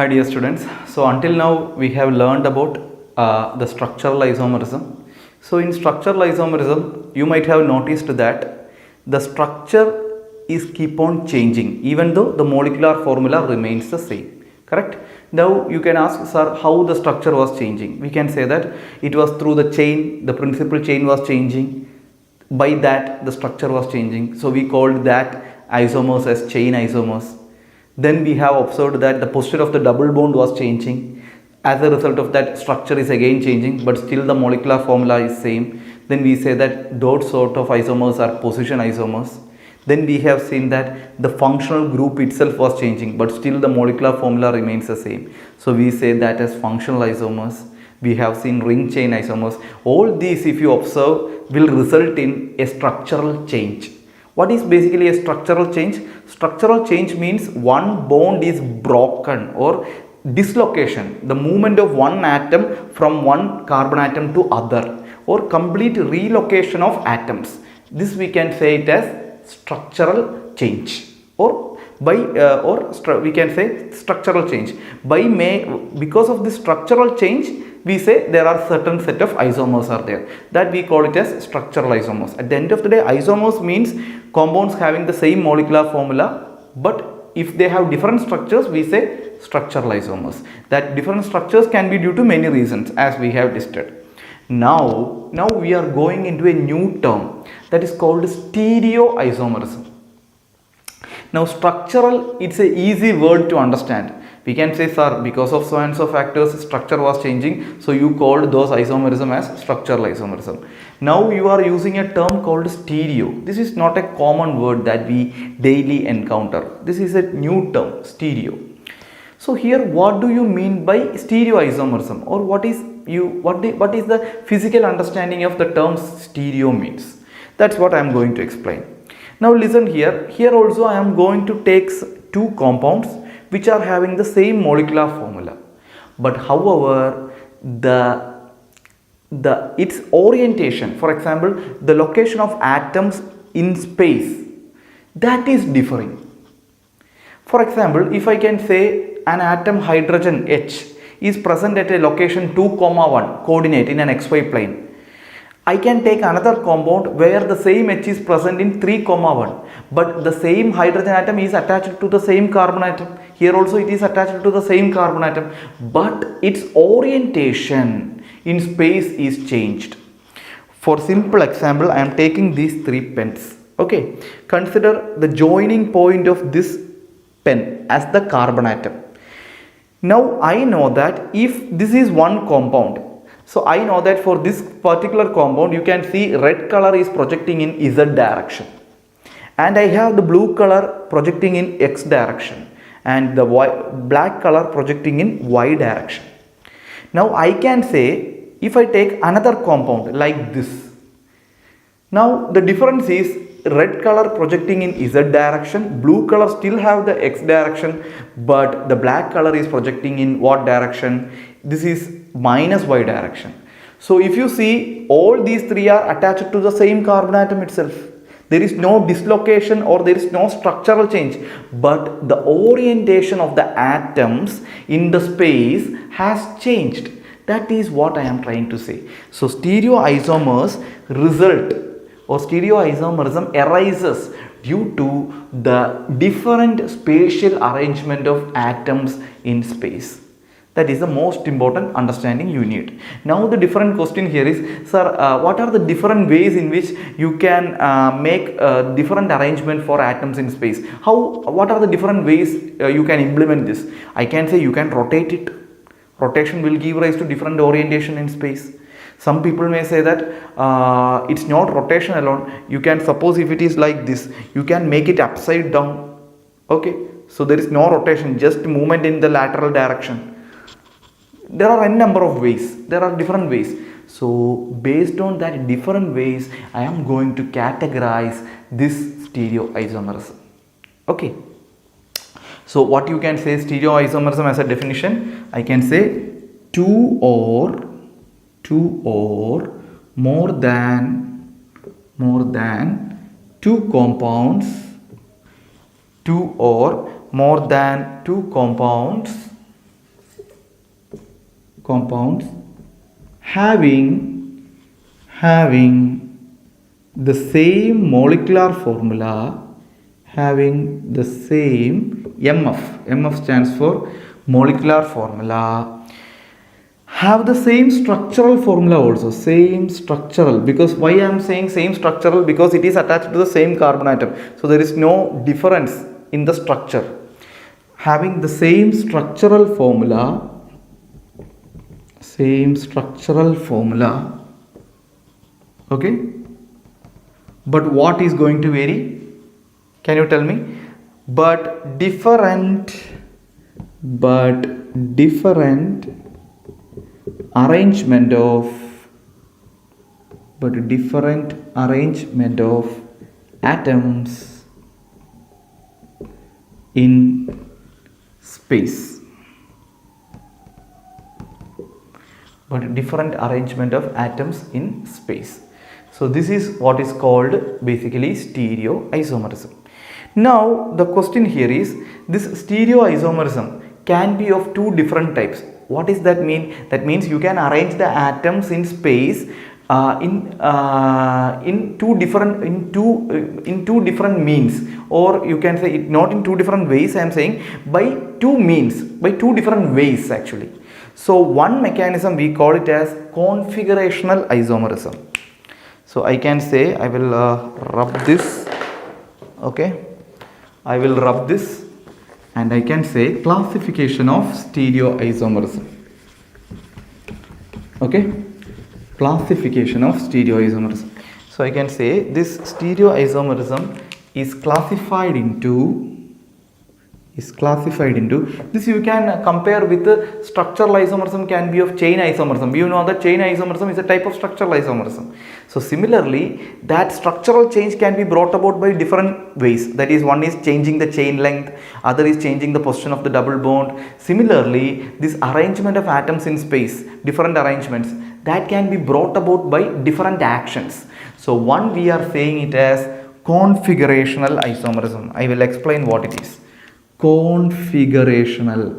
My dear students, so until now we have learned about the structural isomerism. So in structural isomerism, you might have noticed that the structure is keep on changing even though the molecular formula remains the same. Correct? Now you can ask, sir, how the structure was changing. We can say that it was through the chain, the principal chain was changing. By that the structure was changing. So we called that isomers as chain isomers. Then we have observed that the posture of the double bond was changing. As a result of that, structure is again changing, but still the molecular formula is same. Then we say that those sort of isomers are position isomers. Then we have seen that the functional group itself was changing, but still the molecular formula remains the same. So we say that as functional isomers. We have seen ring chain isomers. All these, if you observe, will result in a structural change. What is basically a structural change? Structural change means one bond is broken or dislocation, the movement of one atom from one carbon atom to other, or complete relocation of atoms. This we can say it as structural change, or we can say structural change. Because of this structural change, we say there are certain set of isomers are there, that we call it as structural isomers. At the end of the day, isomers means compounds having the same molecular formula, but if they have different structures, we say structural isomers. That different structures can be due to many reasons, as we have discussed. Now we are going into a new term that is called stereoisomerism. Now structural, it's a easy word to understand. We can say, sir, because of so and so factors, structure was changing, so you called those isomerism as structural isomerism. Now you are using a term called stereo. This is not a common word that we daily encounter. This is a new term, stereo. So here, what do you mean by stereoisomerism, or what is the physical understanding of the term stereo means? That's what I am going to explain. Now listen here. Here also I am going to take two compounds which are having the same molecular formula, but however its orientation, for example, the location of atoms in space, that is differing. For example, if I can say an atom hydrogen H is present at a location 2,1 coordinate in an xy plane, I can take another compound where the same H is present in 3,1, but the same hydrogen atom is attached to the same carbon atom. Here also it is attached to the same carbon atom, but its orientation in space is changed. For simple example, I am taking these three pens. Okay, consider the joining point of this pen as the carbon atom. Now I know that if this is one compound, so I know that for this particular compound, you can see red color is projecting in Z direction, and I have the blue color projecting in X direction, and the black color projecting in Y direction. Now I can say, if I take another compound like this, now the difference is red color projecting in Z direction, blue color still have the X direction, but the black color is projecting in what direction? This is minus Y direction. So if you see, all these three are attached to the same carbon atom itself. There is no dislocation or there is no structural change, but the orientation of the atoms in the space has changed. That is what I am trying to say. So stereoisomers result, or stereoisomerism arises due to the different spatial arrangement of atoms in space. That is the most important understanding you need. Now the different question here is, sir, what are the different ways in which you can make different arrangement for atoms in space? What are the different ways you can implement this? I can say you can rotate it. Rotation will give rise to different orientation in space. Some people may say that it's not rotation alone. You can suppose if it is like this, you can make it upside down. Okay, so there is no rotation, just movement in the lateral direction. There are n number of ways. There are different ways. So based on that different ways, I am going to categorize this stereoisomerism. Okay. So what you can say stereoisomerism as a definition? I can say two or more than two compounds compounds having the same molecular formula, having the same MF stands for molecular formula, have the same structural formula also, same structural, because why I am saying same structural, because it is attached to the same carbon atom, so there is no difference in the structure. Having the same structural formula, okay, but what is going to vary? Can you tell me? But different arrangement of atoms in space. But different arrangement of atoms in space. So this is what is called basically stereoisomerism. Now the question here is, this stereoisomerism can be of two different types. What does that mean? That means you can arrange the atoms in space in two different means, or you can say it not in two different ways. I am saying by two means, by two different ways actually. So one mechanism we call it as configurational isomerism. So I can say, I will rub this, okay, I will rub this, and I can say classification of stereoisomerism. Okay, classification of stereoisomerism. So I can say this stereoisomerism is classified into this. You can compare with the structural isomerism can be of chain isomerism. You know that chain isomerism is a type of structural isomerism. So similarly, that structural change can be brought about by different ways. That is, one is changing the chain length, other is changing the position of the double bond. Similarly, this arrangement of atoms in space, different arrangements, that can be brought about by different actions. So one, we are saying it as configurational isomerism. I will explain what it is. Configurational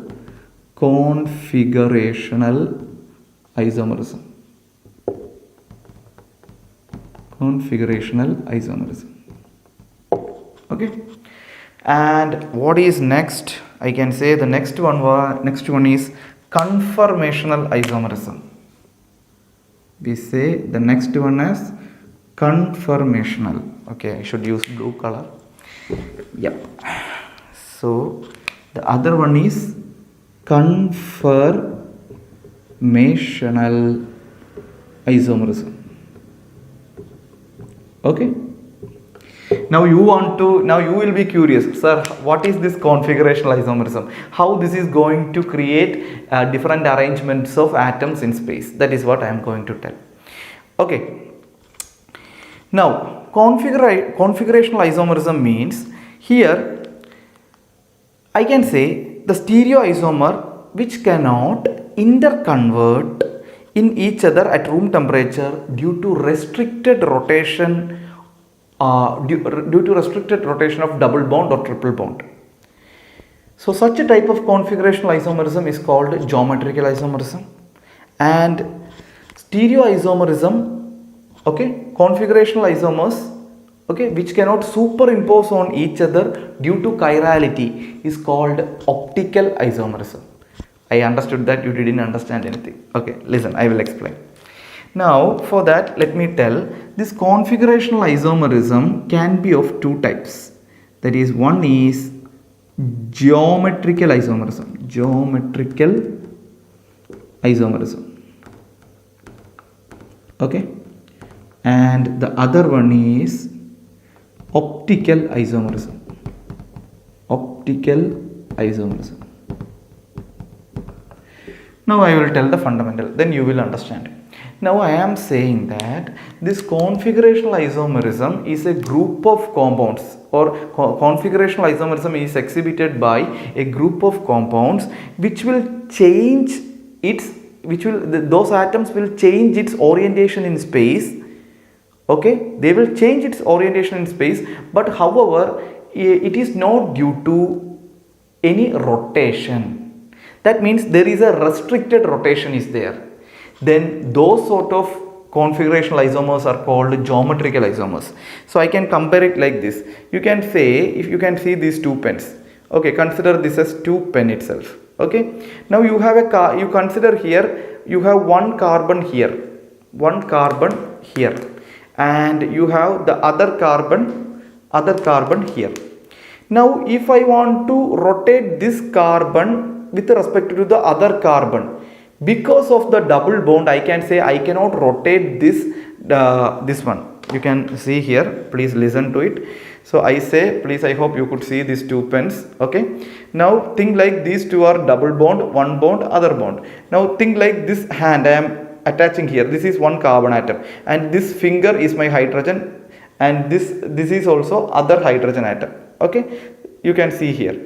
isomerism. Okay, and what is next? I can say the next one is conformational isomerism. We say the next one is conformational. Okay, I should use blue color. Yep. So the other one is conformational isomerism. Okay. Now you will be curious, sir, what is this configurational isomerism? How this is going to create different arrangements of atoms in space? That is what I am going to tell. Okay. Now configurational isomerism means, here I can say the stereoisomer which cannot interconvert in each other at room temperature due to restricted rotation of double bond or triple bond. So such a type of configurational isomerism is called geometrical isomerism. And stereoisomerism, okay, configurational isomers, okay, which cannot superimpose on each other due to chirality, is called optical isomerism. I understood that you didn't understand anything. Okay, listen, I will explain. Now for that, let me tell, this configurational isomerism can be of two types. That is, one is geometrical isomerism. Okay, and the other one is optical isomerism. Now I will tell the fundamental, then you will understand. Now I am saying that this configurational isomerism is a group of compounds, or configurational isomerism is exhibited by a group of compounds which will change its, those atoms will change its orientation in space. Okay, they will change its orientation in space, but however it is not due to any rotation. That means there is a restricted rotation is there. Then those sort of configurational isomers are called geometrical isomers. So I can compare it like this. You can say, if you can see these two pens, okay, consider this as two pen itself. Okay, now you have a you consider here you have one carbon here, and you have the other carbon here. Now if I want to rotate this carbon with respect to the other carbon, because of the double bond, I can say I cannot rotate this one. You can see here, please listen to it. So I say, please, I hope you could see these two pens. Okay, now think like these two are double bond, one bond, other bond. Now think like this hand I am attaching here. This is one carbon atom, and this finger is my hydrogen, and this is also other hydrogen atom. Okay, you can see here.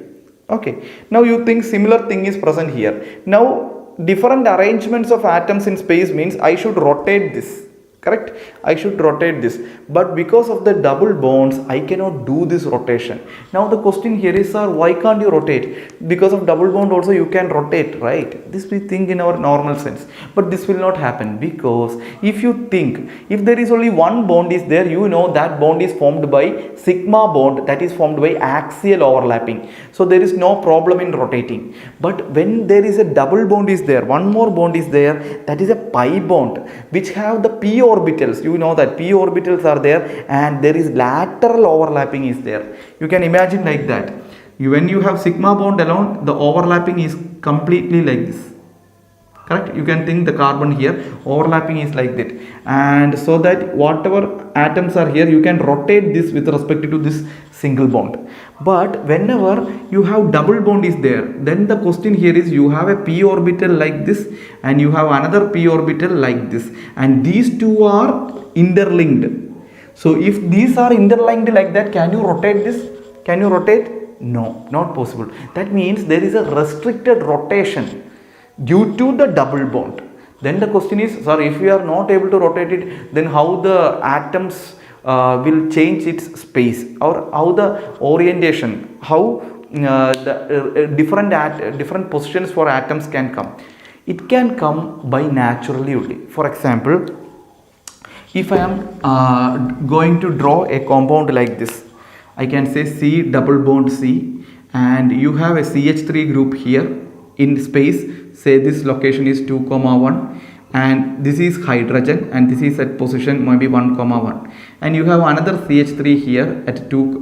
Okay, now you think similar thing is present here. Now different arrangements of atoms in space means I should rotate this. Correct? I should rotate this, but because of the double bonds I cannot do this rotation. Now the question here is, sir, why can't you rotate? Because of double bond also you can rotate, right? This we think in our normal sense, but this will not happen, because if you think, if there is only one bond is there, you know that bond is formed by sigma bond, that is formed by axial overlapping, so there is no problem in rotating. But when there is a double bond is there, one more bond is there, that is a pi bond, which have the p orbitals. You know that p orbitals are there, and there is lateral overlapping is there. You can imagine like that. When you have sigma bond alone, the overlapping is completely like this. Correct? You can think the carbon here overlapping is like that, and so that whatever atoms are here, you can rotate this with respect to this single bond. But whenever you have double bond is there, then the question here is, you have a p orbital like this, and you have another p orbital like this, and these two are interlinked. So if these are interlinked like that, can you rotate this? Can you rotate? No, not possible. That means there is a restricted rotation due to the double bond. Then the question is, sir, if we are not able to rotate it, then how the atoms will change its space, or how the orientation, how the different positions for atoms can come. It can come by naturally only. For example, if I am going to draw a compound like this, I can say C double bond C, and you have a CH3 group here in space. Say this location is 2, 1, and this is hydrogen, and this is at position maybe 1, 1, and you have another CH3 here at 2,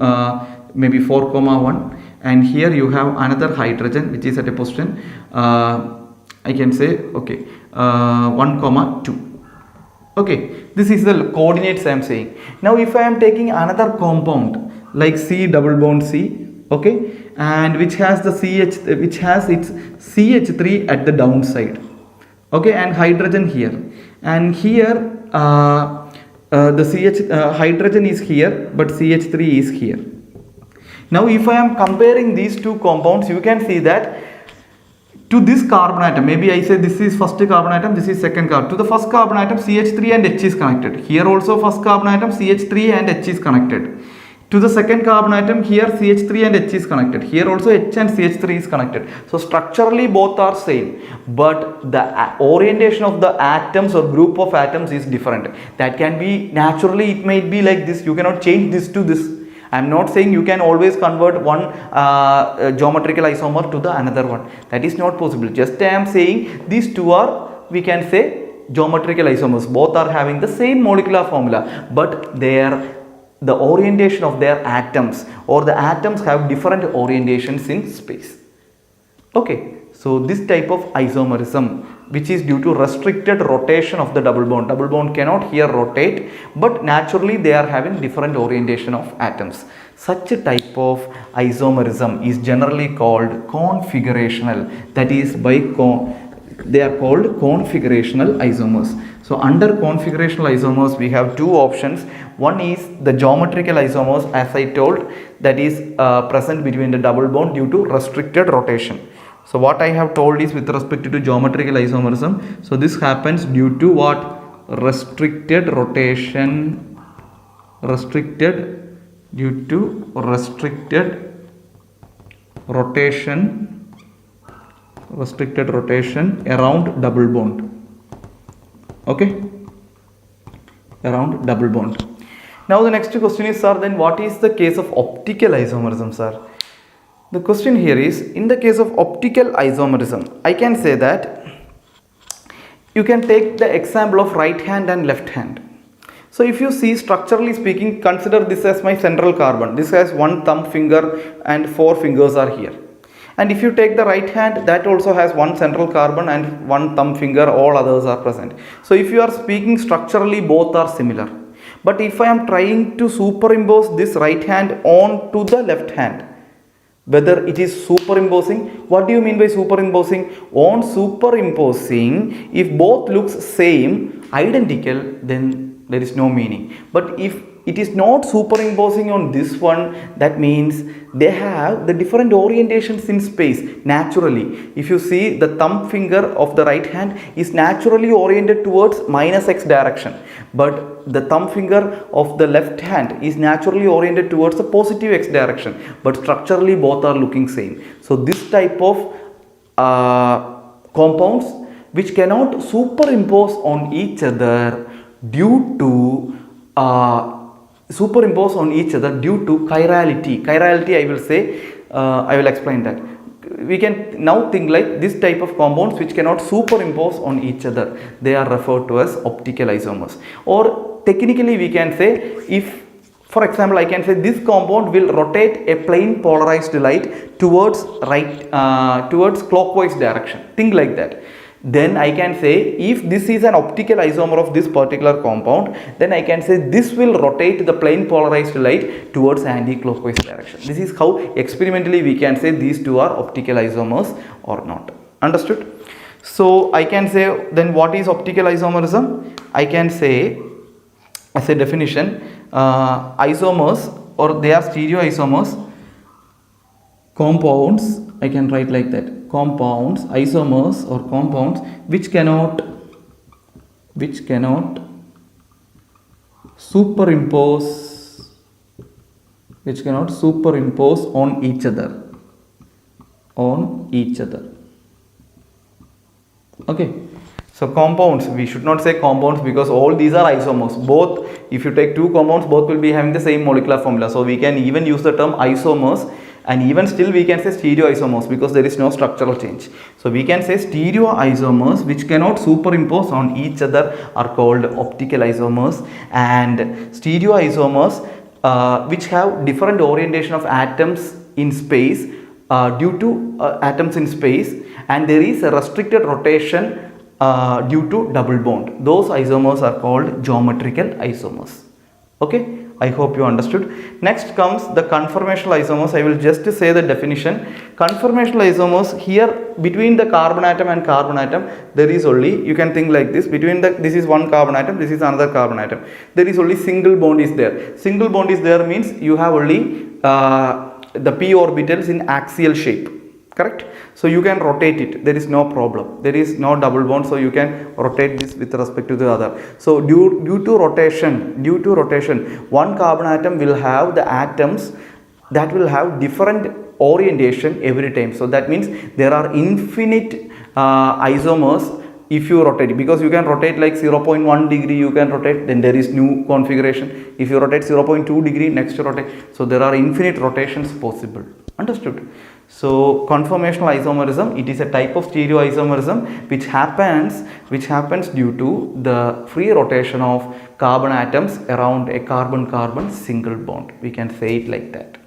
maybe 4, 1, and here you have another hydrogen which is at a position I can say, okay, 1, 2. Okay, this is the coordinates I am saying. Now if I am taking another compound like C double bond C, okay, and which has its CH3 at the downside, okay, and hydrogen here, and here the hydrogen is here, but CH3 is here. Now if I am comparing these two compounds, you can see that to this carbon atom, maybe I say this is first carbon atom, this is second carbon. To the first carbon atom, CH3 and H is connected. Here also first carbon atom, CH3 and H is connected. To the second carbon atom, here CH3 and H is connected. Here also H and CH3 is connected. So structurally both are same, but the orientation of the atoms or group of atoms is different. That can be naturally, it might be like this. You cannot change this to this. I am not saying you can always convert one geometrical isomer to the another one. That is not possible. Just I am saying these two are, we can say, geometrical isomers. Both are having the same molecular formula, but the orientation of their atoms, or the atoms have different orientations in space. Okay, so this type of isomerism, which is due to restricted rotation of the double bond cannot here rotate, but naturally they are having different orientation of atoms. Such a type of isomerism is generally called configurational, that is by they are called configurational isomers. So under configurational isomers we have two options. One is the geometrical isomers, as I told, that is present between the double bond due to restricted rotation. So what I have told is with respect to geometrical isomerism. So this happens due to what? Restricted rotation, due to restricted rotation restricted rotation around double bond. Okay, around double bond. Now the next question is, sir, then what is the case of optical isomerism, sir? The question here is, in the case of optical isomerism, I can say that you can take the example of right hand and left hand. So if you see, structurally speaking, consider this as my central carbon. This has one thumb finger and 4 fingers are here. And if you take the right hand, that also has one central carbon and one thumb finger, all others are present. So if you are speaking structurally, both are similar. But if I am trying to superimpose this right hand on to the left hand, whether it is superimposing, what do you mean by superimposing? On superimposing, if both looks same, identical, then there is no meaning. But if it is not superimposing on this one, that means they have the different orientations in space naturally. If you see, the thumb finger of the right hand is naturally oriented towards minus x direction, but the thumb finger of the left hand is naturally oriented towards the positive x direction, but structurally both are looking same. So this type of compounds which cannot superimpose on each other due to chirality. Chirality, I will say, I will explain that. We can now think like this type of compounds which cannot superimpose on each other. They are referred to as optical isomers. Or technically we can say, if for example I can say this compound will rotate a plane polarized light towards towards clockwise direction. Think like that. Then I can say, if this is an optical isomer of this particular compound, then I can say this will rotate the plane polarized light towards anti-clockwise direction. This is how experimentally we can say these two are optical isomers or not. Understood? So I can say, then what is optical isomerism? I can say as a definition, isomers, or they are stereoisomers, compounds, I can write like that, compounds, isomers or compounds which cannot superimpose on each other. Okay, so compounds, we should not say compounds because all these are isomers. Both, if you take two compounds, both will be having the same molecular formula. So we can even use the term isomers, and even still we can say stereoisomers because there is no structural change. So we can say stereoisomers which cannot superimpose on each other are called optical isomers, and stereoisomers which have different orientation of atoms in space due to atoms in space, and there is a restricted rotation due to double bond. Those isomers are called geometrical isomers. Okay, I hope you understood. Next comes the conformational isomers. I will just say the definition. Conformational isomers, here between the carbon atom and carbon atom, there is only, you can think like this, between this is one carbon atom, this is another carbon atom, there is only single bond is there. Single bond is there means you have only the p orbitals in axial shape. Correct? So you can rotate it, there is no problem, there is no double bond, so you can rotate this with respect to the other. So due to rotation, one carbon atom will have the atoms that will have different orientation every time. So that means there are infinite isomers if you rotate it, because you can rotate like 0.1 degree, you can rotate, then there is new configuration. If you rotate 0.2 degree, next you rotate. So there are infinite rotations possible. Understood? So conformational isomerism, it is a type of stereoisomerism which happens due to the free rotation of carbon atoms around a carbon-carbon single bond. We can say it like that.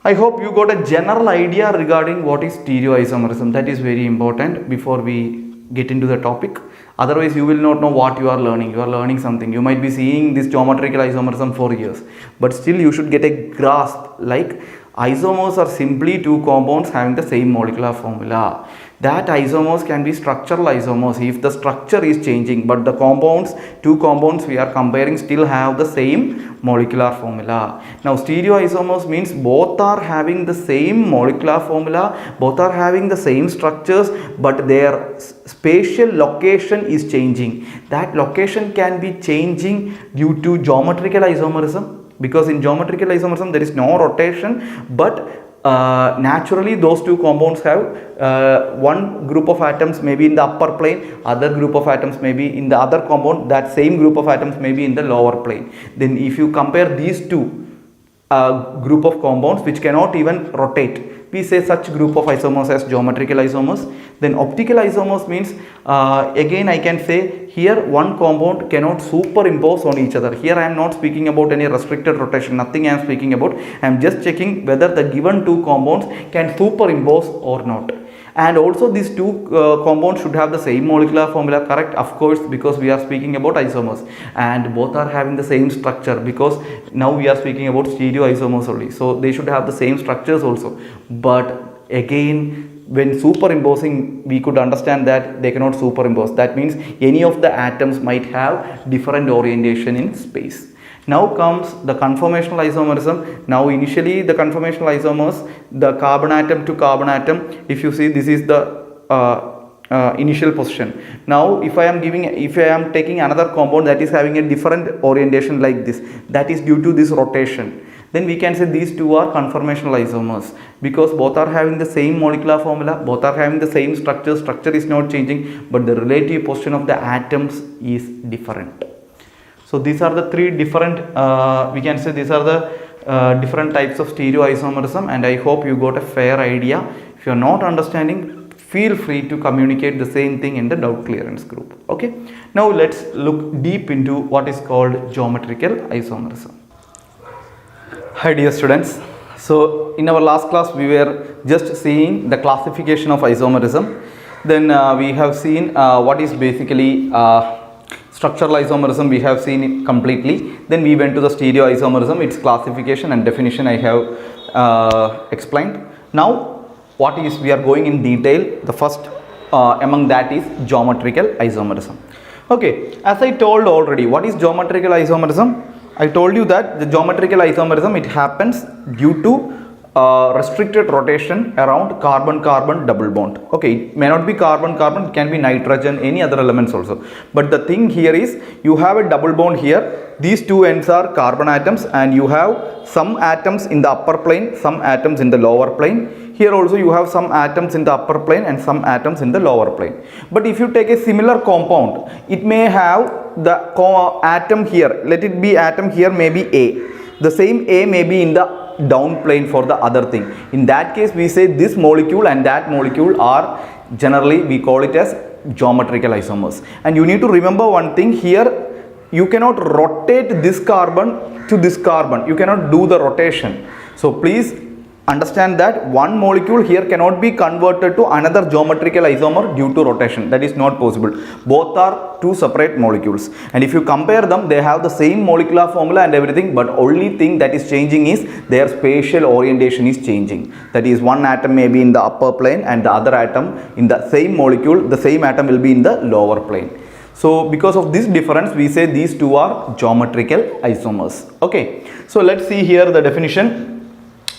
I hope you got a general idea regarding what is stereoisomerism. That is very important before we get into the topic. Otherwise you will not know what you are learning. You are learning something. You might be seeing this geometrical isomerism for years, but still you should get a grasp like isomers are simply two compounds having the same molecular formula. That isomers can be structural isomers if the structure is changing, but the two compounds we are comparing still have the same molecular formula. Now stereoisomers means both are having the same molecular formula, both are having the same structures, but their spatial location is changing. That location can be changing due to geometrical isomerism, because in geometrical isomerism there is no rotation, but naturally those two compounds have one group of atoms maybe in the upper plane, other group of atoms maybe in the other compound, that same group of atoms maybe in the lower plane. Then if you compare these two group of compounds which cannot even rotate, we say such group of isomers as geometrical isomers. Then optical isomers means again I can say here one compound cannot superimpose on each other. Here I am not speaking about any restricted rotation, nothing I am speaking about. I am just checking whether the given two compounds can superimpose or not. And also these two compounds should have the same molecular formula, correct? Of course, because we are speaking about isomers, and both are having the same structure, because now we are speaking about stereoisomers only, so they should have the same structures also. But again, when superimposing, we could understand that they cannot superimpose. That means any of the atoms might have different orientation in space. Now comes the conformational isomerism. Now initially the conformational isomers, the carbon atom to carbon atom, if you see, this is the initial position. Now if I am taking another compound that is having a different orientation like this, that is due to this rotation, then we can say these two are conformational isomers, because both are having the same molecular formula, both are having the same structure is not changing, but the relative position of the atoms is different. So these are the three different, we can say these are the different types of stereoisomerism, and I hope you got a fair idea. If you are not understanding, feel free to communicate the same thing in the doubt clearance group. Okay. Now let's look deep into what is called geometrical isomerism. Hi dear students. So in our last class we were just seeing the classification of isomerism. Then we have seen what is basically structural isomerism, we have seen it completely. Then we went to the stereoisomerism, its classification and definition I have explained. Now what is, we are going in detail. The first among that is geometrical isomerism. Okay, as I told already, what is geometrical isomerism? I told you that the geometrical isomerism, it happens due to restricted rotation around carbon-carbon double bond. Okay, it may not be carbon-carbon, it can be nitrogen, any other elements also. But the thing here is, you have a double bond here. These two ends are carbon atoms, and you have some atoms in the upper plane, some atoms in the lower plane. Here also you have some atoms in the upper plane and some atoms in the lower plane. But if you take a similar compound, it may have the atom here, let it be atom here, maybe A. The same A may be in the down plane for the other thing. In that case, we say this molecule and that molecule are generally, we call it as geometrical isomers. And you need to remember one thing here, you cannot rotate this carbon to this carbon, you cannot do the rotation. So please understand that one molecule here cannot be converted to another geometrical isomer due to rotation. That is not possible. Both are two separate molecules, and if you compare them, they have the same molecular formula and everything, but only thing that is changing is their spatial orientation is changing. That is, one atom may be in the upper plane and the other atom in the same molecule, the same atom will be in the lower plane. So because of this difference, we say these two are geometrical isomers. Okay, so let's see here the definition.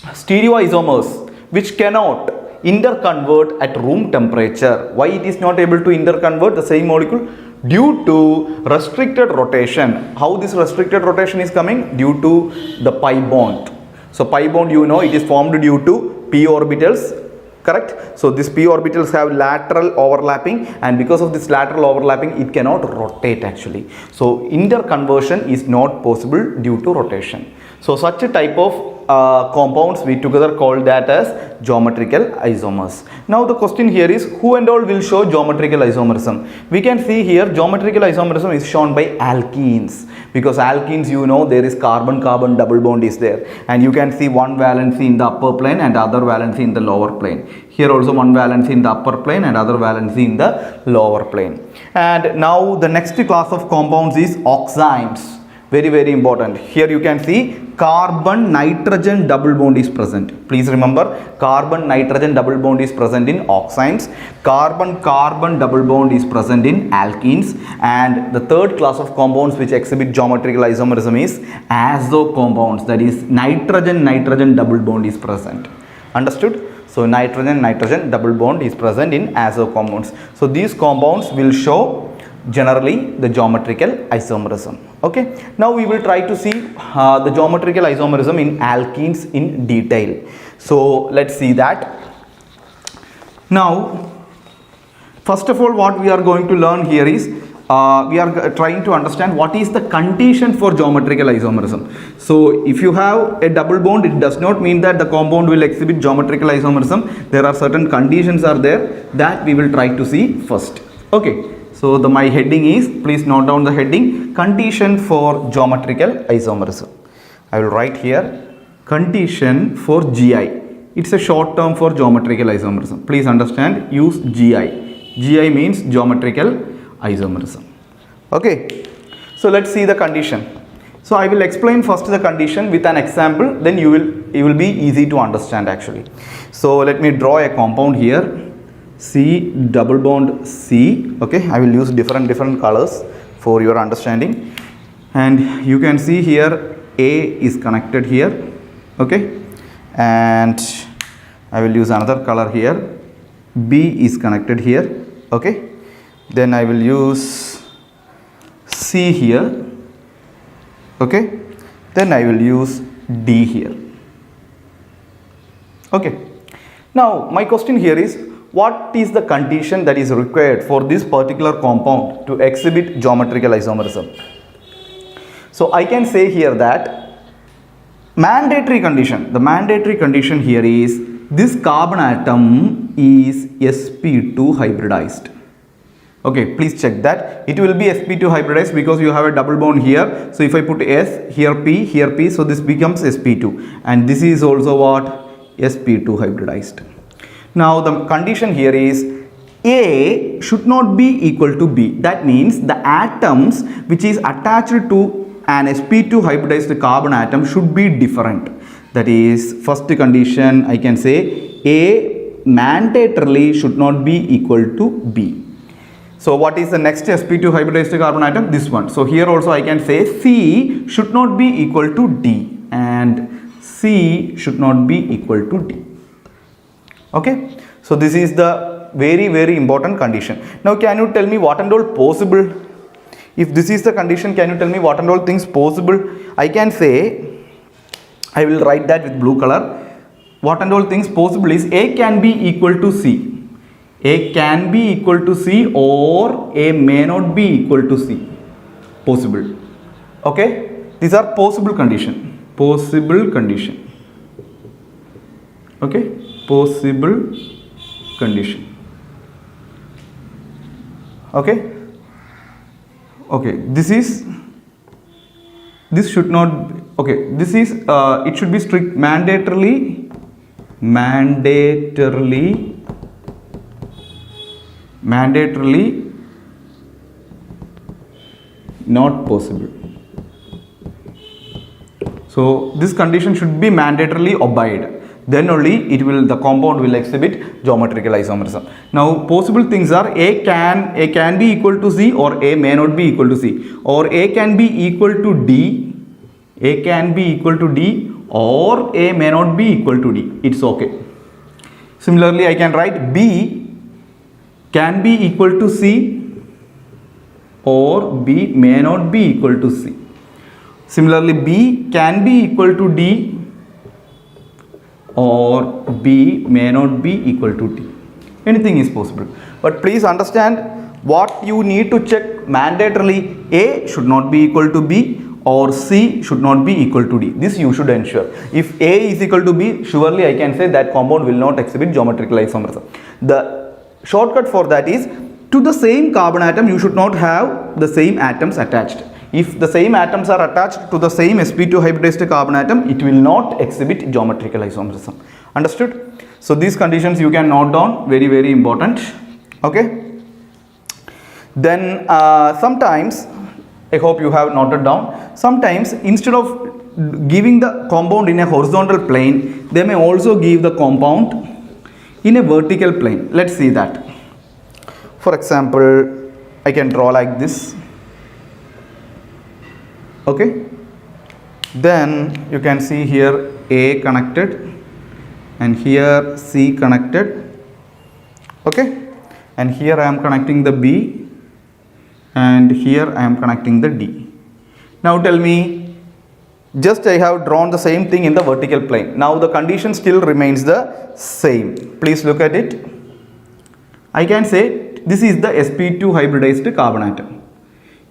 Stereoisomers which cannot interconvert at room temperature. Why it is not able to interconvert the same molecule? Due to restricted rotation. How this restricted rotation is coming? Due to the pi bond. So pi bond, you know, it is formed due to p orbitals, correct? So these p orbitals have lateral overlapping, and because of this lateral overlapping, it cannot rotate actually. So interconversion is not possible due to rotation. So such a type of compounds we together call that as geometrical isomers. Now the question here is, who and all will show geometrical isomerism? We can see here geometrical isomerism is shown by alkenes, because alkenes, you know, there is carbon-carbon double bond is there, and you can see one valency in the upper plane and other valency in the lower plane. Here also one valency in the upper plane and other valency in the lower plane. And now the next class of compounds is oximes. Very, very important. Here you can see carbon nitrogen double bond is present. Please remember, carbon nitrogen double bond is present in oximes. Carbon carbon double bond is present in alkenes. And the third class of compounds which exhibit geometrical isomerism is azo compounds. That is, nitrogen nitrogen double bond is present. Understood? So nitrogen nitrogen double bond is present in azo compounds. So these compounds will show generally the geometrical isomerism. Okay, now we will try to see the geometrical isomerism in alkenes in detail. So let's see that. Now, first of all, what we are going to learn here is we are trying to understand what is the condition for geometrical isomerism. So if you have a double bond, it does not mean that the compound will exhibit geometrical isomerism. There are certain conditions are there that we will try to see first. Okay, so my heading is, please note down the heading, condition for geometrical isomerism. I will write here condition for GI. It's a short term for geometrical isomerism. Please understand, use GI. GI means geometrical isomerism. Okay, so let's see the condition. So I will explain first the condition with an example, then it will be easy to understand actually. So let me draw a compound here, C double bond C. Okay, I will use different colors for your understanding. And you can see here A is connected here. Okay, and I will use another color here, B is connected here. Okay, then I will use C here. Okay, then I will use D here. Okay, now my question here is, what is the condition that is required for this particular compound to exhibit geometrical isomerism? So I can say here that mandatory condition, the mandatory condition here is this carbon atom is sp2 hybridized. Okay, please check that. It will be sp2 hybridized because you have a double bond here. So if I put S, here P, so this becomes sp2, and this is also what? sp2 hybridized. Now the condition here is A should not be equal to B. That means the atoms which is attached to an sp2 hybridized carbon atom should be different. That is, first condition I can say A mandatorily should not be equal to B. So what is the next sp2 hybridized carbon atom? This one. So here also I can say C should not be equal to D and C should not be equal to D. Okay, so this is the very important condition. Now can you tell me what and all possible? If this is the condition, can you tell me what and all things possible? I can say, I will write that with blue color. What and all things possible is A can be equal to C. A can be equal to C or A may not be equal to C. Possible. Okay, these are possible condition. Possible condition. Okay, possible condition. Okay. Okay, this should not, okay, this is, it should be strict, mandatorily not possible. So this condition should be mandatorily obeyed. Then only the compound will exhibit geometrical isomerism. Now possible things are A can be equal to C or A may not be equal to C, or A can be equal to D, A can be equal to D, or A may not be equal to D. It's okay. Similarly, I can write B can be equal to C or B may not be equal to C. Similarly, B can be equal to D or B may not be equal to D. Anything is possible. But please understand what you need to check mandatorily. A should not be equal to B or C should not be equal to D. This you should ensure. If A is equal to B, surely I can say that compound will not exhibit geometrical isomerism. The shortcut for that is, to the same carbon atom you should not have the same atoms attached. If the same atoms are attached to the same sp2 hybridized carbon atom, it will not exhibit geometrical isomerism. Understood? So these conditions you can note down, very important. Okay. Then sometimes, I hope you have noted down, sometimes instead of giving the compound in a horizontal plane, they may also give the compound in a vertical plane. Let's see that. For example, I can draw like this. Okay, then you can see here A connected and here C connected. Okay, and here I am connecting the B and here I am connecting the D. Now tell me, Just I have drawn the same thing in the vertical plane. Now the condition still remains the same. Please look at it. I can say this is the sp2 hybridized carbon atom.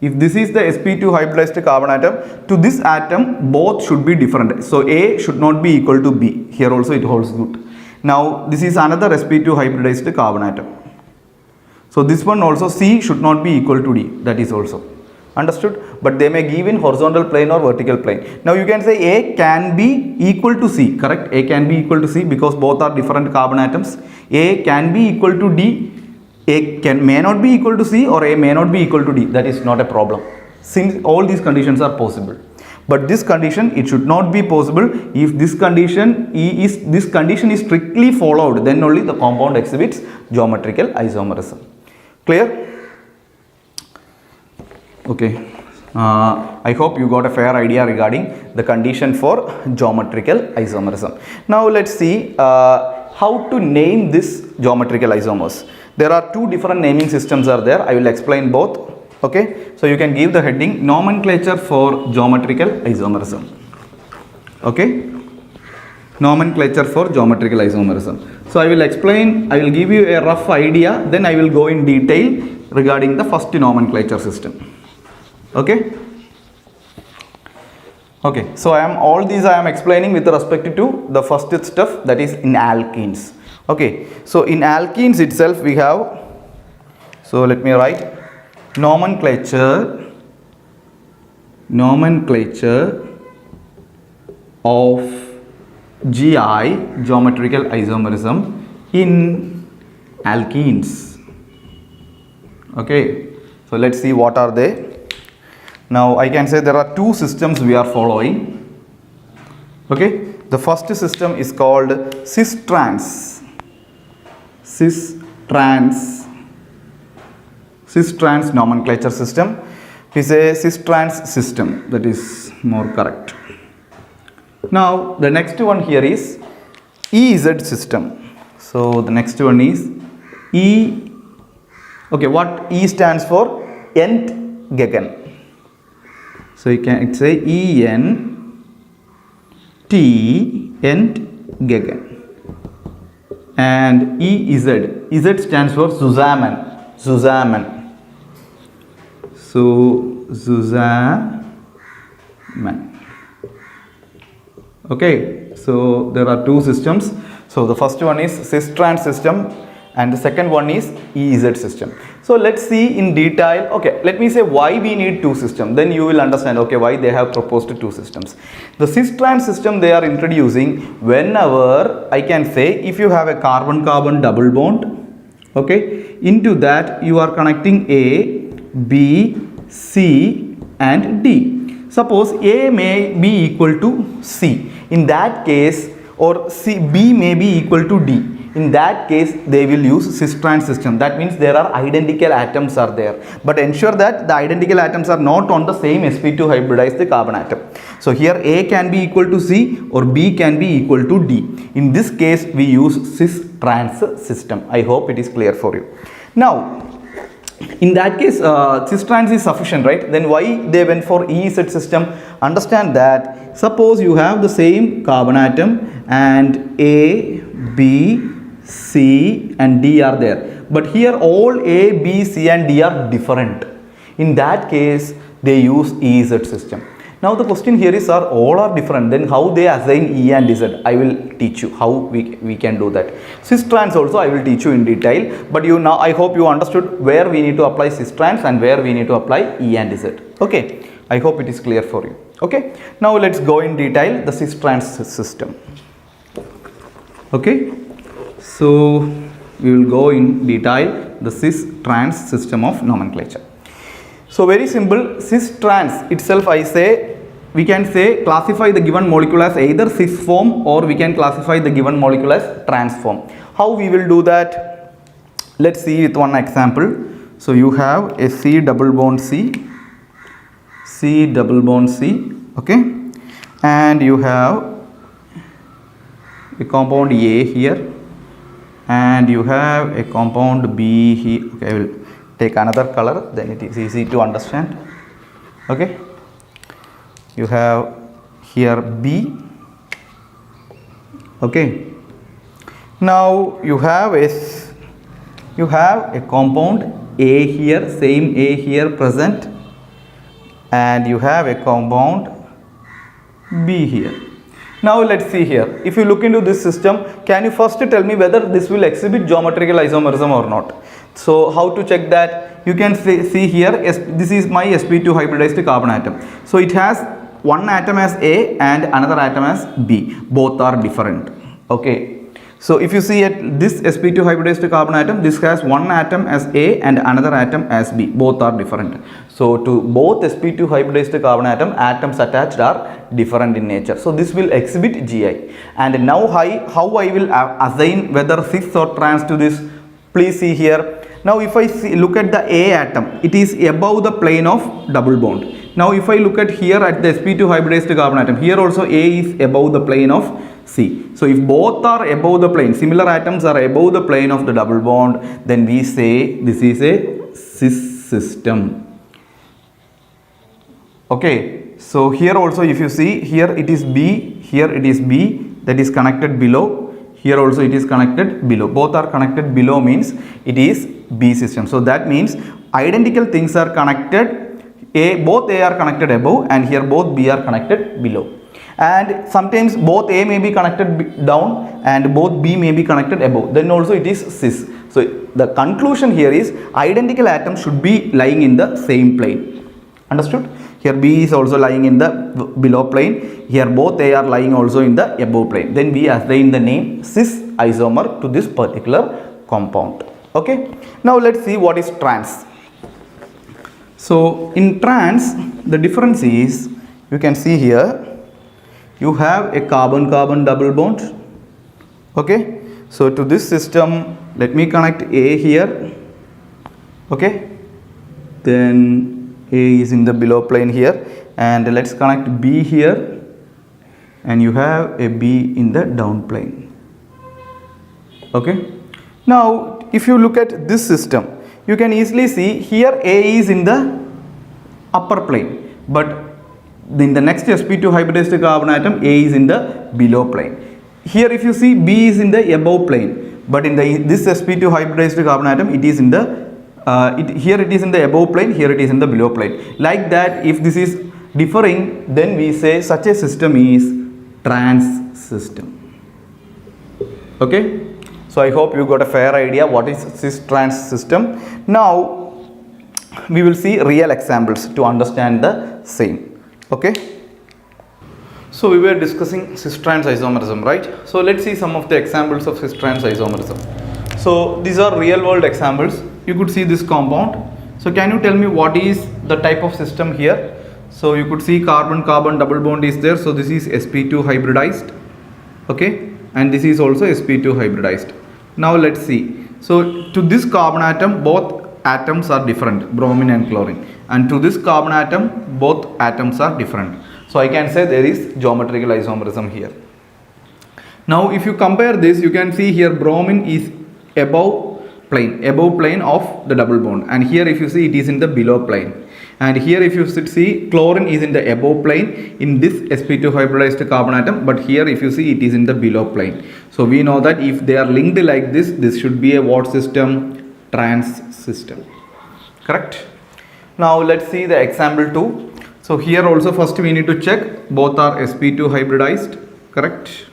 If this is the sp2 hybridized carbon atom, to this atom both should be different. So A should not be equal to B. Here also it holds good. Now this is another sp2 hybridized carbon atom. So this one also C should not be equal to D. That is also understood. But they may give in horizontal plane or vertical plane. Now you can say A can be equal to C. Correct? A can be equal to C because both are different carbon atoms. A can be equal to D. A may not be equal to C, or A may not be equal to D. That is not a problem, since all these conditions are possible. But this condition, it should not be possible. If this condition is strictly followed, then only the compound exhibits geometrical isomerism. Clear? Okay. I hope you got a fair idea regarding the condition for geometrical isomerism. Now let's see how to name this geometrical isomers. There are two different naming systems are there. I will explain both. Okay, so you can give the heading nomenclature for geometrical isomerism. Okay, nomenclature for geometrical isomerism. So I will explain, I will give you a rough idea, then I will go in detail regarding the first nomenclature system. Okay. Okay, so all these I am explaining with respect to the first stuff, that is in alkenes. Okay, so in alkenes itself we have, so let me write nomenclature of GI, geometrical isomerism, in alkenes. Okay, so let's see what are they. Now I can say there are two systems we are following. Okay, the first system is called cis-trans nomenclature system. It is a cis-trans system, that is more correct. Now the next one here is EZ system. So the next one is E. Okay, what E stands for? Entgegen. So you can say EN T Entgegen. And EZ. EZ stands for Zusammen. So Zusammen. Okay, so there are two systems. So the first one is cis-trans system and the second one is EZ system. So let's see in detail. Okay, let me say why we need two systems, then you will understand okay why they have proposed two systems. The cis-trans system they are introducing whenever, I can say, if you have a carbon-carbon double bond, okay, into that you are connecting A, B, C and D. Suppose A may be equal to C. In that case, or B may be equal to D. In that case, they will use cis-trans system. That means there are identical atoms are there. But ensure that the identical atoms are not on the same sp2 hybridized carbon atom. So here A can be equal to C or B can be equal to D. In this case, we use cis-trans system. I hope it is clear for you. Now, in that case, cis-trans is sufficient, right? Then why they went for EZ system? Understand that suppose you have the same carbon atom and A, B, C and D are there. But here all A, B, C and D are different. In that case, they use EZ system. Now the question here is, all are different, then how they assign E and Z? I will teach you how we can do that. Cis-trans also I will teach you in detail, but now I hope you understood where we need to apply cis-trans and where we need to apply E and Z. Okay, I hope it is clear for you. Okay, now let's go in detail the cis-trans system. Okay, so we will go in detail the cis-trans system of nomenclature. So very simple, cis-trans itself I say, we can say classify the given molecule as either cis form or we can classify the given molecule as trans form. How we will do that? Let's see with one example. So you have a C double bond C, C double bond C, okay, and you have a compound A here and you have a compound B here. Okay, I will take another color, then it is easy to understand. Okay, you have here B. Okay. Now you have a compound A here, same A here present, and you have a compound B here. Now let's see here. If you look into this system, can you first tell me whether this will exhibit geometrical isomerism or not? So how to check that? You can see here, this is my sp2 hybridized carbon atom. So it has one atom as A and another atom as B. Both are different. Okay. So if you see at this sp2 hybridized carbon atom, this has one atom as A and another atom as B. Both are different. So to both sp2 hybridized carbon atom, atoms attached are different in nature. So this will exhibit Gi. And now how I will assign whether cis or trans to this? Please see here. Now if I look at the A atom, it is above the plane of double bond. Now if I look at here at the sp2 hybridized carbon atom, here also A is above the plane of C. So if both are above the plane, similar atoms are above the plane of the double bond, then we say this is a cis system. Okay. So here also if you see, here it is B, here it is B, that is connected below. Here also it is connected below. Both are connected below means it is B system. So that means identical things are connected. Both A are connected above and here both B are connected below. And sometimes both A may be connected down and both B may be connected above. Then also it is cis. So the conclusion here is identical atoms should be lying in the same plane. Understood? Here B is also lying in the below plane. Here both A are lying also in the above plane. Then we assign the name cis isomer to this particular compound. Okay. Now let's see what is trans. So in trans, the difference is, you can see here, you have a carbon-carbon double bond. Okay. So to this system, let me connect A here. Okay. Then A is in the below plane here, and let's connect B here, and you have a B in the down plane. Okay. Now if you look at this system, you can easily see here A is in the upper plane, but in the next sp2 hybridized carbon atom, A is in the below plane. Here if you see, B is in the above plane, but in this sp2 hybridized carbon atom, it is in the here it is in the above plane, here it is in the below plane. Like that, if this is differing, then we say such a system is trans system. Okay. So I hope you got a fair idea what is cis-trans system. Now we will see real examples to understand the same. Okay. So we were discussing cis-trans isomerism, right? So let's see some of the examples of cis-trans isomerism. So these are real world examples. You could see this compound. So can you tell me what is the type of system here? So you could see carbon-carbon double bond is there. So this is sp2 hybridized. Okay. And this is also sp2 hybridized. Now let's see. So to this carbon atom, both atoms are different, bromine and chlorine. And to this carbon atom, both atoms are different. So I can say there is geometrical isomerism here. Now if you compare this, you can see here bromine is above plane of the double bond. And here if you see, it is in the below plane. And here if you see, chlorine is in the above plane in this sp2 hybridized carbon atom, but here if you see, it is in the below plane. So we know that if they are linked like this, this should be a what system? Trans system. Correct? Now let's see the example 2. So here also first we need to check both are sp2 hybridized. Correct?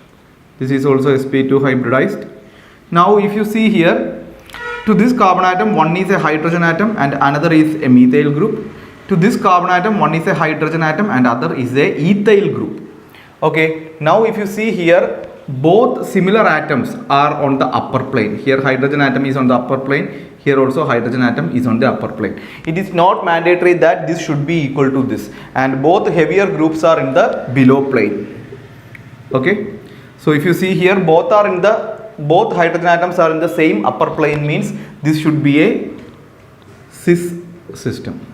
This is also sp2 hybridized. Now if you see here, to this carbon atom, one is a hydrogen atom and another is a methyl group. To this carbon atom, one is a hydrogen atom and other is a ethyl group. Okay. Now if you see here, both similar atoms are on the upper plane. Here hydrogen atom is on the upper plane. Here also hydrogen atom is on the upper plane. It is not mandatory that this should be equal to this. And both heavier groups are in the below plane. Okay. So if you see here, both hydrogen atoms are in the same upper plane, means this should be a cis system.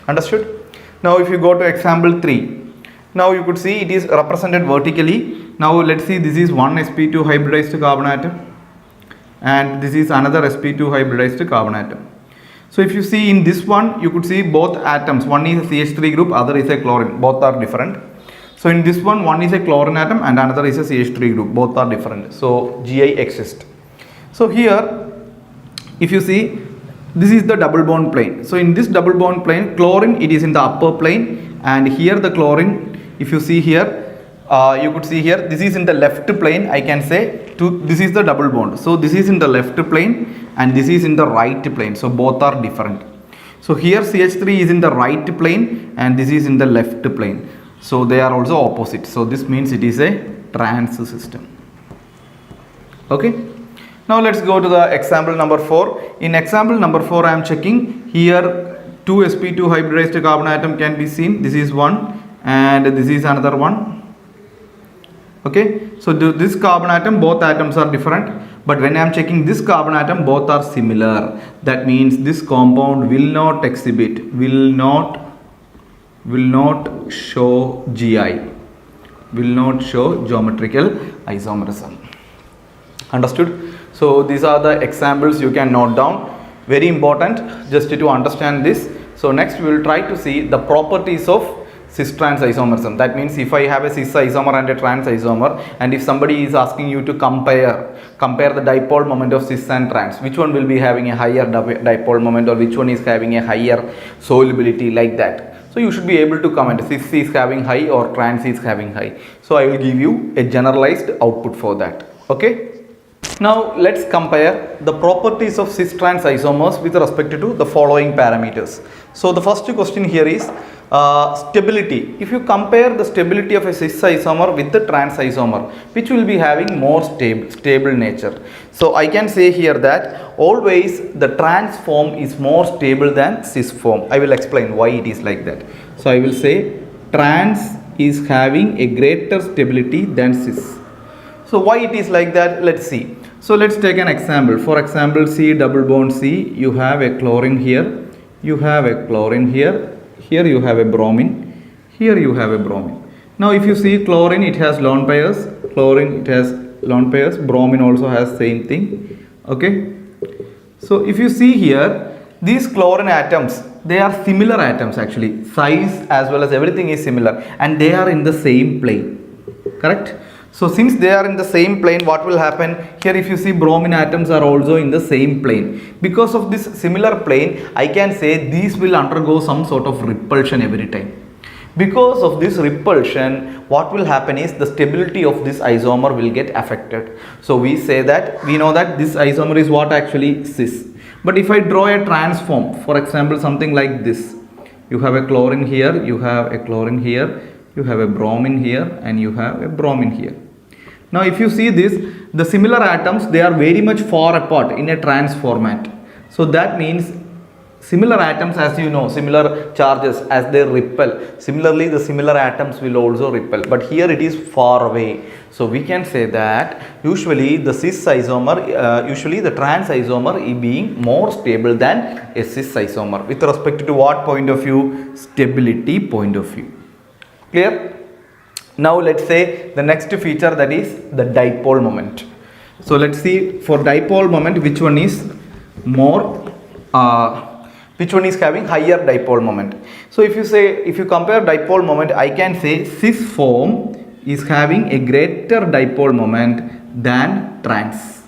Understood? Now if you go to example 3, now you could see it is represented vertically. Now let's see, this is one sp2 hybridized carbon atom and this is another sp2 hybridized carbon atom. So if you see in this one, you could see both atoms, one is a CH3 group, other is a chlorine, both are different. So in this one is a chlorine atom and another is a CH3 group. Both are different. So Gi exists. So here, if you see, this is the double bond plane. So in this double bond plane, chlorine, it is in the upper plane, and here the chlorine, if you see here, you could see here, this is in the left plane, I can say, this is the double bond. So this is in the left plane and this is in the right plane. So both are different. So here CH3 is in the right plane and this is in the left plane. So they are also opposite. So this means it is a trans system. Okay. Now let's go to the example number 4. In example number 4, I am checking here 2 sp2 hybridized carbon atom can be seen. This is one and this is another one. Okay. So this carbon atom, both atoms are different. But when I am checking this carbon atom, both are similar. That means this compound will not exhibit, will not show GI, will not show geometrical isomerism. Understood? So these are the examples you can note down. Very important just to understand this. So next we will try to see the properties of cis-trans isomerism. That means if I have a cis isomer and a trans isomer, and if somebody is asking you to compare the dipole moment of cis and trans, which one will be having a higher dipole moment or which one is having a higher solubility, like that. So you should be able to comment cis is having high or trans is having high. So I will give you a generalized output for that. Okay. Now let's compare the properties of cis-trans isomers with respect to the following parameters. So the first question here is stability. If you compare the stability of a cis isomer with the trans isomer, which will be having more stable nature. So I can say here that always the trans form is more stable than cis form. I will explain why it is like that. So I will say trans is having a greater stability than cis. So why it is like that? Let's see. So let's take an example. For example, C double bond C, you have a chlorine here, you have a chlorine here, here you have a bromine, here you have a bromine. Now if you see chlorine, it has lone pairs, chlorine it has lone pairs, bromine also has same thing. Okay. So if you see here, these chlorine atoms, they are similar atoms actually, size as well as everything is similar, and they are in the same plane. Correct? So since they are in the same plane, what will happen? Here if you see bromine atoms are also in the same plane. Because of this similar plane, I can say these will undergo some sort of repulsion every time. Because of this repulsion, what will happen is the stability of this isomer will get affected. So we say that, we know that this isomer is what actually cis. But if I draw a transform, for example something like this, you have a chlorine here, you have a chlorine here, you have a bromine here and you have a bromine here. Now if you see this, the similar atoms, they are very much far apart in a trans format. So that means similar atoms, as you know, similar charges, as they repel, similarly the similar atoms will also repel, but here it is far away. So we can say that usually the cis isomer, usually the trans isomer is being more stable than a cis isomer with respect to what point of view? Stability point of view. Clear? Now let's say the next feature, that is the dipole moment. So let's see for dipole moment which one is more, which one is having higher dipole moment. So if you compare dipole moment, I can say cis form is having a greater dipole moment than trans.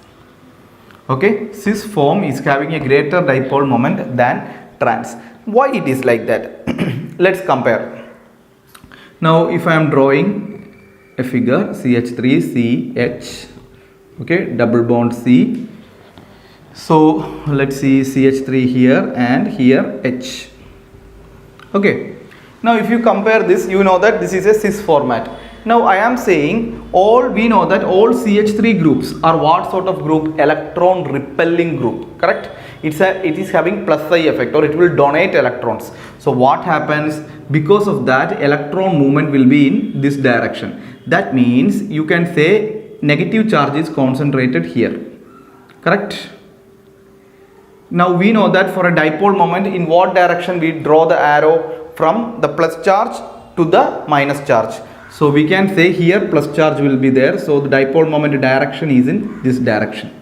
Okay, cis form is having a greater dipole moment than trans. Why it is like that? Let's compare. Now if I am drawing a figure CH3CH, okay, double bond C. So let's see CH3 here and here H. Okay. Now if you compare this, you know that this is a cis format. Now I am saying we know that all CH3 groups are what sort of group? Electron repelling group, correct? It is having plus I effect, or it will donate electrons. So what happens? Because of that, electron movement will be in this direction. That means you can say negative charge is concentrated here, correct? Now we know that for a dipole moment, in what direction we draw the arrow? From the plus charge to the minus charge. So we can say here plus charge will be there. So the dipole moment direction is in this direction,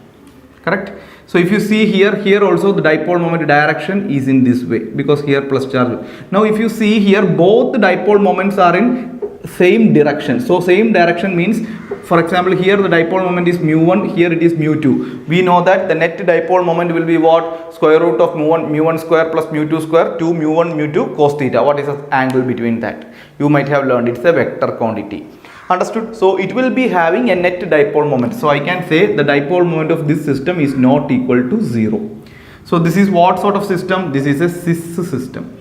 correct? So if you see here also the dipole moment direction is in this way, because here plus charge. Now if you see here, both the dipole moments are in same direction. So same direction means, for example, here the dipole moment is mu1, here it is mu2. We know that the net dipole moment will be what? Square root of mu1 square plus mu2 square, 2 mu1 mu2 cos theta. What is the angle between that? You might have learned it's a vector quantity. Understood? So it will be having a net dipole moment. So I can say the dipole moment of this system is not equal to 0. So this is what sort of system? This is a cis system.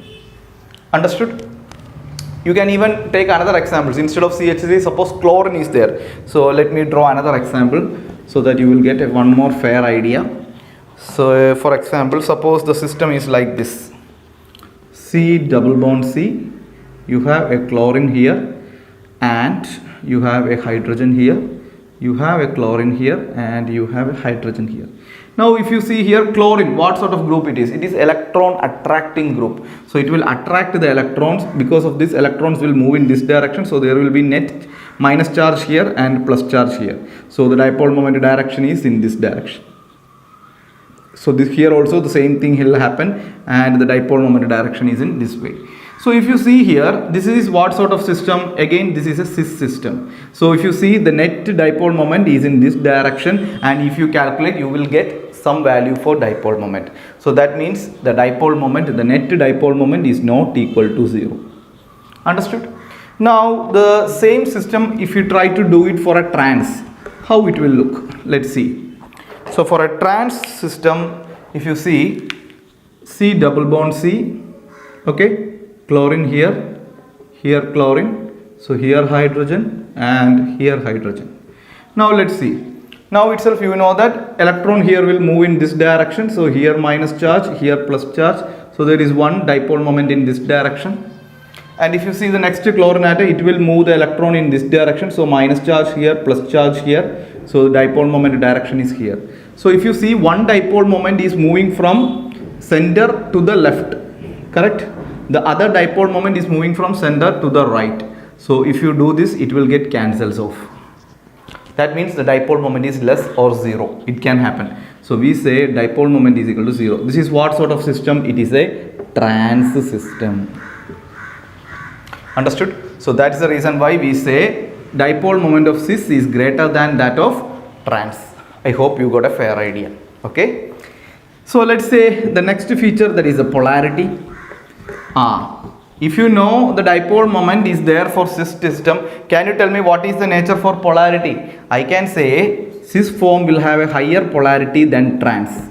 Understood? You can even take another examples. Instead of CH3, suppose chlorine is there. So let me draw another example so that you will get one more fair idea. So for example, suppose the system is like this. C double bond C. You have a chlorine here and you have a hydrogen here. You have a chlorine here and you have a hydrogen here. Now if you see here chlorine, what sort of group it is? It is electron attracting group. So it will attract the electrons. Because of this, electrons will move in this direction. So there will be net minus charge here and plus charge here. So the dipole moment direction is in this direction. So this here also the same thing will happen and the dipole moment direction is in this way. So if you see here, this is what sort of system? Again, this is a cis system. So if you see the net dipole moment is in this direction, and if you calculate, you will get some value for dipole moment. So that means the dipole moment, the net dipole moment is not equal to 0. Understood? Now the same system, if you try to do it for a trans, how it will look? Let's see. So for a trans system, if you see C double bond C, okay, chlorine here, here chlorine, so here hydrogen and here hydrogen. Now let's see. Now itself you know that electron here will move in this direction, so here minus charge, here plus charge, so there is one dipole moment in this direction. And if you see the next chlorine atom, it will move the electron in this direction, so minus charge here, plus charge here, so the dipole moment direction is here. So if you see one dipole moment is moving from center to the left, correct? The other dipole moment is moving from center to the right. So if you do this, it will get cancels off. That means the dipole moment is less or 0. It can happen. So we say dipole moment is equal to 0. This is what sort of system? It is a trans system. Understood? So that is the reason why we say dipole moment of cis is greater than that of trans. I hope you got a fair idea. Okay. So let's say the next feature, that is the polarity. If you know the dipole moment is there for cis system, can you tell me what is the nature for polarity? I can say cis form will have a higher polarity than trans.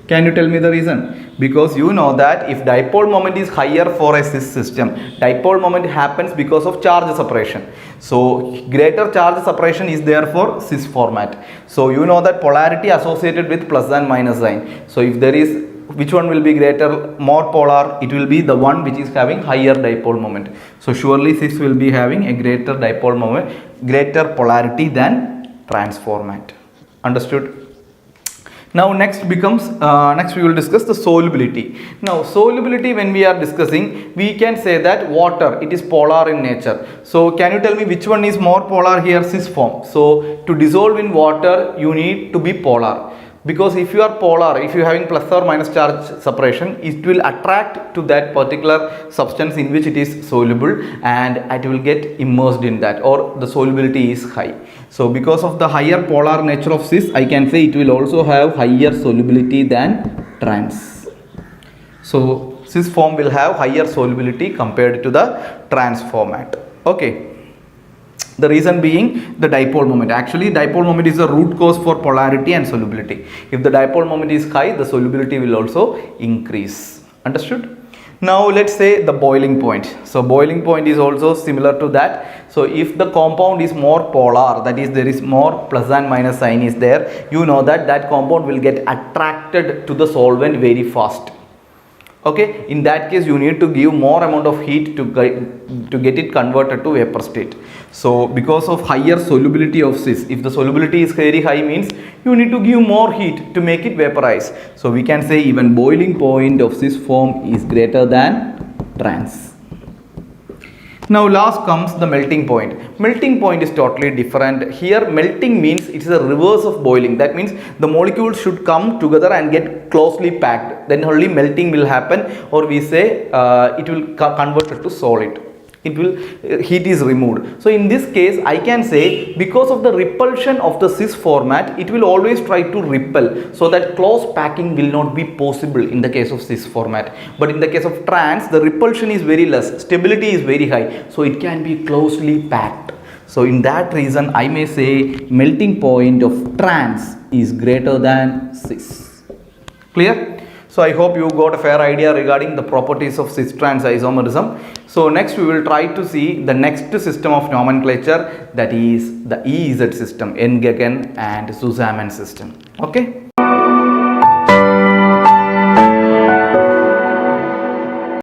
Can you tell me the reason? Because you know that if dipole moment is higher for a cis system, dipole moment happens because of charge separation. So greater charge separation is there for cis format. So you know that polarity associated with plus and minus sign. So if there is, which one will be greater, more polar? It will be the one which is having higher dipole moment. So surely cis will be having a greater dipole moment, greater polarity than trans format. Understood? Now next becomes, next we will discuss the solubility. Now solubility, when we are discussing, we can say that water, it is polar in nature. So can you tell me which one is more polar here? Cis form. So to dissolve in water, you need to be polar. Because if you are polar, if you are having plus or minus charge separation, it will attract to that particular substance in which it is soluble and it will get immersed in that, or the solubility is high. So because of the higher polar nature of cis, I can say it will also have higher solubility than trans. So cis form will have higher solubility compared to the trans format. Okay. The reason being the dipole moment. Actually, dipole moment is the root cause for polarity and solubility. If the dipole moment is high, the solubility will also increase. Understood? Now let's say the boiling point. So boiling point is also similar to that. So if the compound is more polar, that is there is more plus and minus sign is there, you know that that compound will get attracted to the solvent very fast. Okay, in that case you need to give more amount of heat to get it converted to vapor state. So because of higher solubility of cis, if the solubility is very high, means you need to give more heat to make it vaporize. So we can say even boiling point of cis form is greater than trans. Now last comes the melting point. Melting point is totally different. Here melting means it is a reverse of boiling. That means the molecules should come together and get closely packed. Then only melting will happen, or we say it will convert to solid. it will heat is removed. So in this case I can say, because of the repulsion of the cis format, it will always try to repel, so that close packing will not be possible in the case of cis format. But in the case of trans, the repulsion is very less, stability is very high, so it can be closely packed. So in that reason I may say melting point of trans is greater than cis. Clear? So I hope you got a fair idea regarding the properties of cis-trans isomerism. So next we will try to see the next system of nomenclature, that is the EZ system, N-Gegen and Zusammen system. Okay.